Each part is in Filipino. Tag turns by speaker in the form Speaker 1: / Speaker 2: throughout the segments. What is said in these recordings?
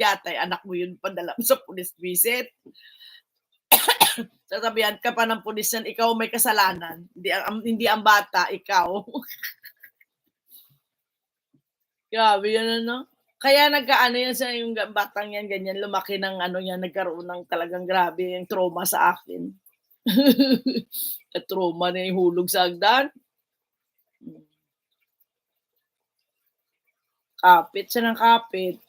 Speaker 1: yata anak mo yun padala mo sa police visit. Sasabihan ka pa ng pulis yan, ikaw may kasalanan, hindi ang bata, ikaw. Grabe yan ano. Kaya nagkaano yan sa yung batang yan ganyan lumaki ng ano yan nagkaroon ng talagang grabe yung trauma sa akin. Na-trauma na yung hulog sa hagdan. Kapit siya ng kapit.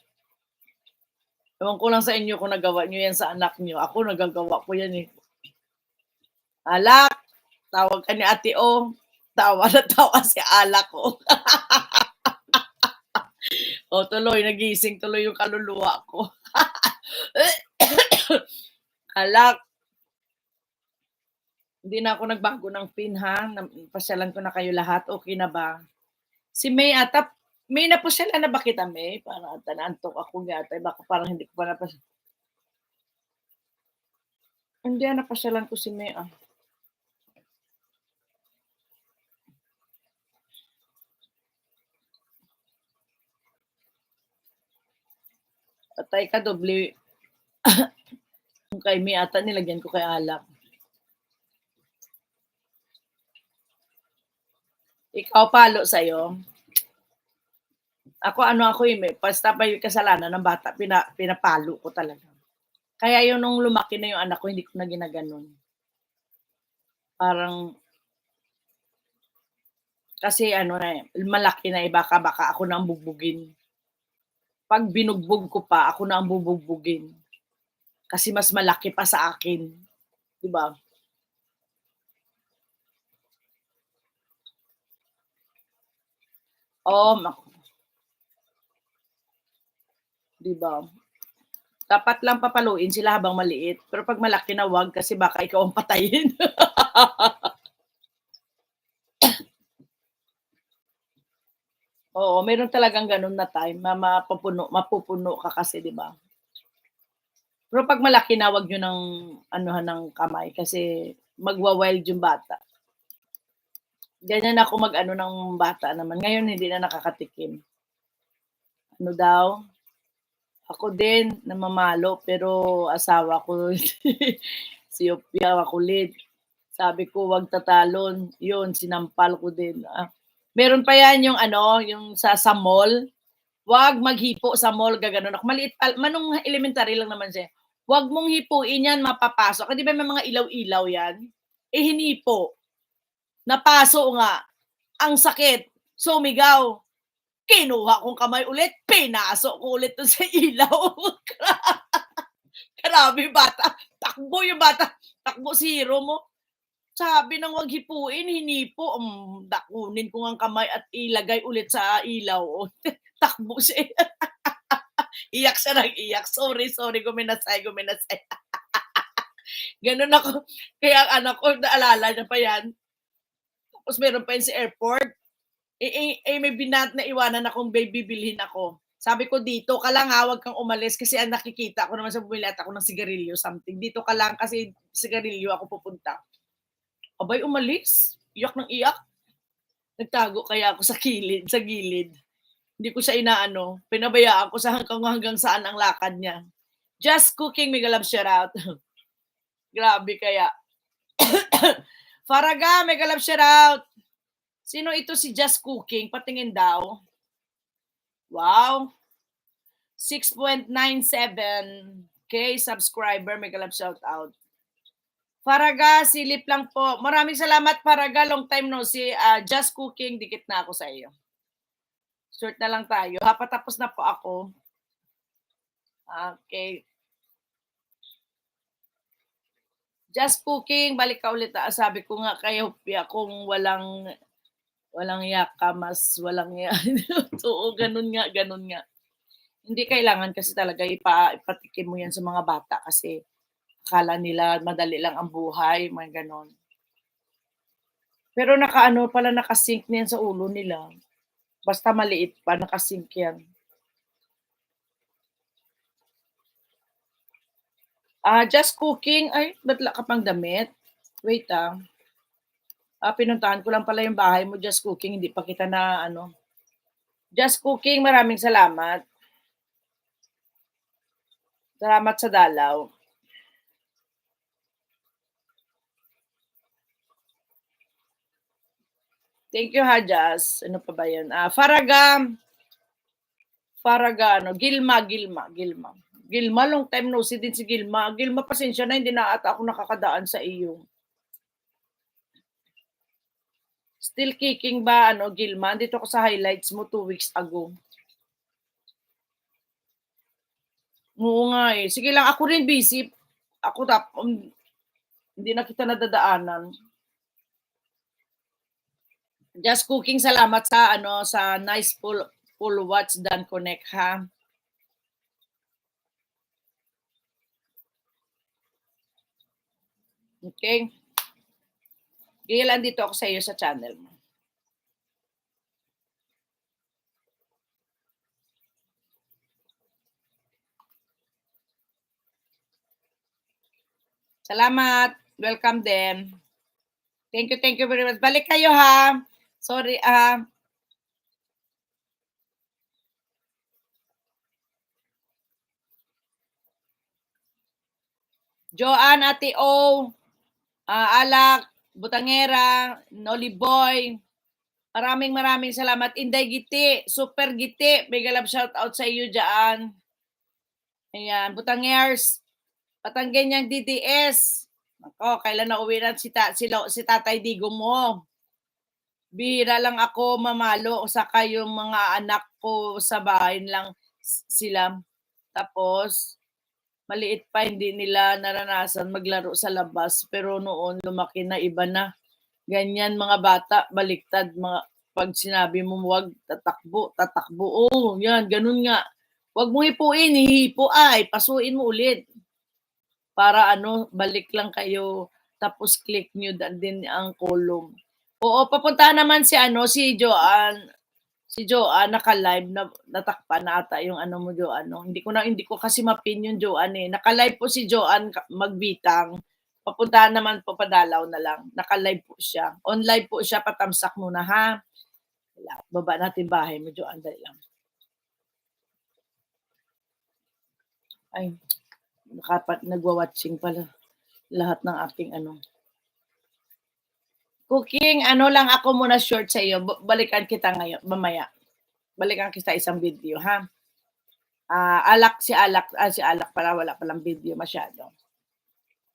Speaker 1: Ewan ko lang sa inyo kung nagawa niyo yan sa anak niyo, ako nagagawa ko yan, eh. "Alak," tawag ka ni Ate O, tawa na tawa si alak ko. O tuloy nagising tuloy yung kaluluwa ko. Alak. Hindi na ako nagbago ng PIN ha, pasyalan ko na kayo lahat, okey na ba? Si May ata May napasyalan na ba kita May? Parang ata naantok ako yata, baka parang hindi ko pa hindi napasyalan ko si May, Patay ka doble. Yung kay May ata nilagyan ko kay alak. Ikaw palo sa'yo? Ako may basta may kasalanan ng bata pinapalo ko talaga. Kaya yun nung lumaki na yung anak ko hindi ko na ginaganon. Parang kasi ano na, malaki na baka ako na ang bugbugin. 'Pag binugbog ko pa, ako na ang bubugbugin. Kasi mas malaki pa sa akin, 'di ba? Oo, 'di ba? Dapat lang papaluin sila habang maliit, pero 'pag malaki na 'wag kasi baka ikaw ang patayin. Oo, meron talagang gano'n na time na mapupuno ka kasi, 'di ba? Pero 'pag malaki na 'wag niyo ng anuhan ng kamay kasi magwa-wild yung bata. Ganyan ako mag-ano ng bata naman, ngayon hindi na nakakatikim. Ano daw, ako din namamalo pero asawa ko si Opia makulit. Sabi ko, "Wag tatalon." Yun, sinampal ko din. Meron pa yan yung ano, yung sa mall. Wag maghipo sa mall, gaganon ako. Maliit pa, manong elementary lang naman siya. Wag mong hipuin yan, mapapasok. Di ba may mga ilaw-ilaw yan? Eh, hinipo. Napaso nga. Ang sakit. Sumigaw. Kinuha kong kamay ulit, pinasok ko ulit dun sa ilaw. Grabe bata. Takbo yung bata. Takbo si hero mo. Sabi ng wag hipuin, hinipo. Dakunin ko ang kamay at ilagay ulit sa ilaw. Takbo siya. Iyak siya ng iyak. Sorry, guminasay. Ganun ako. Kaya ang anak ko, naalala niya pa yan. Tapos meron pa yun sa airport. May na iwanan akong baby bilhin ako. Sabi ko, dito ka lang ha, wag kang umalis kasi ang nakikita ko naman sa bumili ako ng sigarilyo something. Dito ka lang kasi sigarilyo ako pupunta. Abay, umalis. Iyak ng iyak. Nagtago kaya ako sa gilid. Hindi ko siya inaano. Pinabayaan ko sa hanggang saan ang lakad niya. Just Cooking, mega love shout out. Grabe kaya. Faraga, mega love shout out. Sino ito si Just Cooking? Patingin daw. Wow. 6.97K subscriber. Mega love shout out. Faraga, silip lang po. Maraming salamat Faraga. Long time no see. Just Cooking, dikit na ako sa iyo. Short na lang tayo. Patapos na po ako. Okay. Just Cooking, balik ka ulit. Sabi ko nga kayo, kung walang yaka, mas walang Oo, ganun nga. Hindi kailangan kasi talaga ipatikim mo yan sa mga bata kasi akala nila madali lang ang buhay, mga ganon. Pero nakasink na yan sa ulo nila. Basta maliit pa, nakasink yan. Just Cooking, ay, ba't ka pang damit? Wait pinuntahan ko lang pala yung bahay mo, Just Cooking, hindi pa kita na Just Cooking, maraming salamat. Salamat sa dalaw. Thank you, Hajas. Ano pa ba yun? Faraga, Gilma. Gilma, long time no see din si Gilma. Gilma, pasensya na, hindi na ata ako nakakadaan sa iyo. Still kicking ba, Gilma? Dito ako sa highlights mo 2 weeks ago. Oo nga eh. Sige lang, ako rin busy. Ako hindi na kita nadadaanan. Just cooking, salamat sa sa nice full watch Dan Connect ha. Okay? Kailan dito ako sa iyo sa channel mo. Salamat. Welcome din. Thank you very much. Balik kayo ha. Sorry, Joanne, Ate O, Alak, Butangera, Noli Boy, maraming salamat. Inday Giti, Super Giti, mega love shout out sa iyo dyan. Ayan, Butangers, Patanggenyang DDS. Ako, kailan na uwi na si Tatay Digo mo? Bihira lang ako mamalo, saka yung mga anak ko sa bahay lang sila. Tapos, maliit pa, hindi nila naranasan maglaro sa labas. Pero noon, lumaki na, iba na. Ganyan mga bata, baliktad. Pag sinabi mo, wag tatakbo. Oo, yan, ganun nga. Wag mo hipuin, hihipo ay, pasuin mo ulit. Para balik lang kayo, tapos click nyo din ang column. Oo, papunta naman si Joanne. Si Joanne naka-live na natakpan na ata yung mo Joanne. Hindi ko kasi mapin yung Joanne eh. Naka-live po si Joanne magbitang. Papuntahan naman po, padalaw na lang. Naka-live po siya. On live po siya, patamsak muna ha. Baba natin bahay mo Joanne, dali lang. Ay, nagwa-watching pala lahat ng aking Cooking, lang ako muna short sa iyo. Balikan kita ngayon, mamaya. Balikan kita isang video, ha? Si Alak para wala palang video masyado.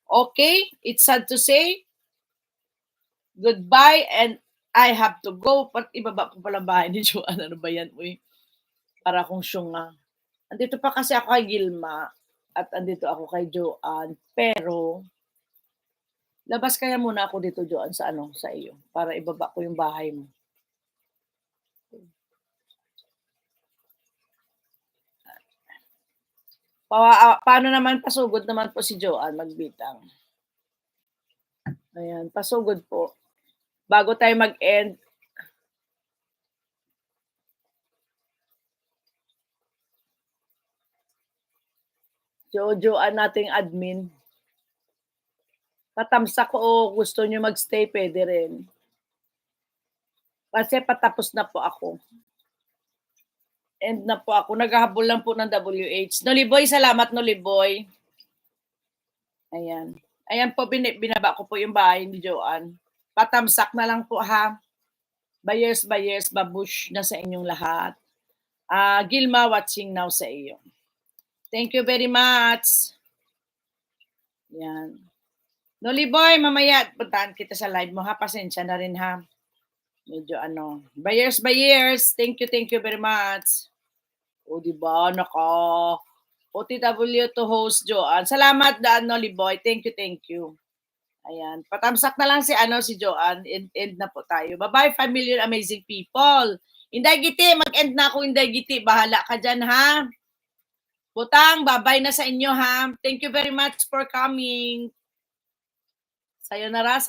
Speaker 1: Okay, it's sad to say goodbye and I have to go. Ibaba ko palang bahay ni Joanne. Ano ba yan? Uy, para akong syunga. Andito pa kasi ako kay Gilma at andito ako kay Joanne. Pero, labas kaya muna ako dito, Joanne, sa iyo. Para ibaba ko yung bahay mo. Paano naman, pasugod naman po si Joanne magbitang. Ayan, pasugod po. Bago tayo mag-end, Joanne nating admin. Patamsak ko o gusto nyo magstay, pwede rin. Kasi patapos na po ako. End na po ako. Naghahabol lang po ng WH. Noliboy, salamat Noliboy. Ayan. Ayan po, binaba ko po yung bahay ni Joanne. Patamsak na lang po ha. Buyers, babush na sa inyong lahat. Gilma, watching now sa iyo. Thank you very much. Yan. Noliboy, mamaya, puntahan kita sa live mo ha. Pasensya na rin ha. Medyo buyers. Thank you very much. O, diba? OTW to host Joanne. Salamat, Noliboy. Thank you. Ayan. Patamsak na lang si Joanne. End na po tayo. Bye-bye, 5 million amazing people. Inday Giti, mag-end na ako, Inday Giti. Bahala ka dyan, ha? Butang, bye-bye na sa inyo, ha? Thank you very much for coming. Sayonara.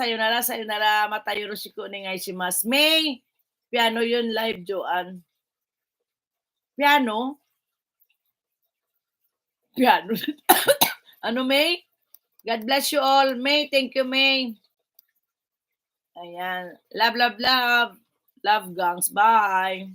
Speaker 1: Matayo Roshiko ni ngay si Mas May. Piano yun live, Joanne. Piano? May? God bless you all. May, thank you, May. Ayan. Love. Love, gangs. Bye.